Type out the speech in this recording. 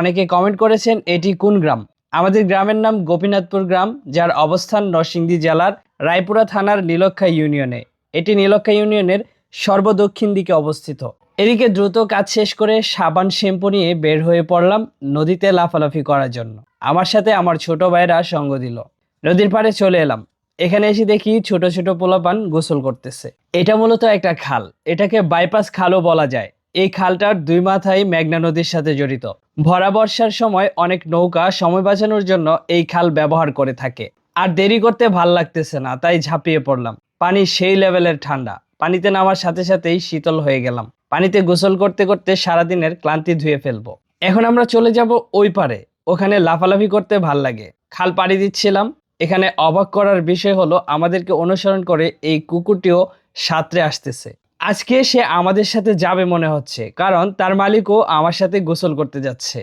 অনেকে কমেন্ট করেছেন এটি কোন গ্রাম। আমাদের গ্রামের নাম গোপীনাথপুর গ্রাম, যার অবস্থান নরসিংদী জেলার রায়পুরা থানার নীলক্ষা ইউনিয়নে। এটি নীলক্ষা ইউনিয়নের সর্বদক্ষিণ দিকে অবস্থিত। এদিকে দ্রুত কাজ শেষ করে সাবান শ্যাম্পু নিয়ে বের হয়ে পড়লাম নদীতে লাফালাফি করার জন্য। আমার সাথে আমার ছোট ভাইরা সঙ্গ দিল। নদীর পাড়ে চলে এলাম। এখানে এসে দেখি ছোট ছোট পোলাপান গোসল করতেছে। এটা মূলত একটা খাল, এটাকে বাইপাস খালও বলা যায়। এই খালটার দুই মাথায় মেঘনা নদীর সাথে জড়িত। ভরা বর্ষার সময় অনেক নৌকা সময় বাঁচানোর জন্য এই খাল ব্যবহার করে থাকে। আর দেরি করতে ভাল লাগতেছে না, তাই ঝাঁপিয়ে পড়লাম। পানি সেই লেভেলের ঠান্ডা, পানিতে নামার সাথে সাথেই শীতল হয়ে গেলাম। পানিতে গোসল করতে করতে সারাদিনের ক্লান্তি ধুয়ে ফেলবো। এখন আমরা চলে যাব ওই পারে, ওখানে লাফালাফি করতে ভাল লাগে। খাল পাড়ি দিচ্ছিলাম। এখানে অবাক করার বিষয় হলো আমাদেরকে অনুসরণ করে এই কুকুরটিও সাঁতরে আসতেছে। আজকে সে আমাদের সাথে যাবে মনে হচ্ছে, কারণ তার মালিকও আমার সাথে গোসল করতে যাচ্ছে।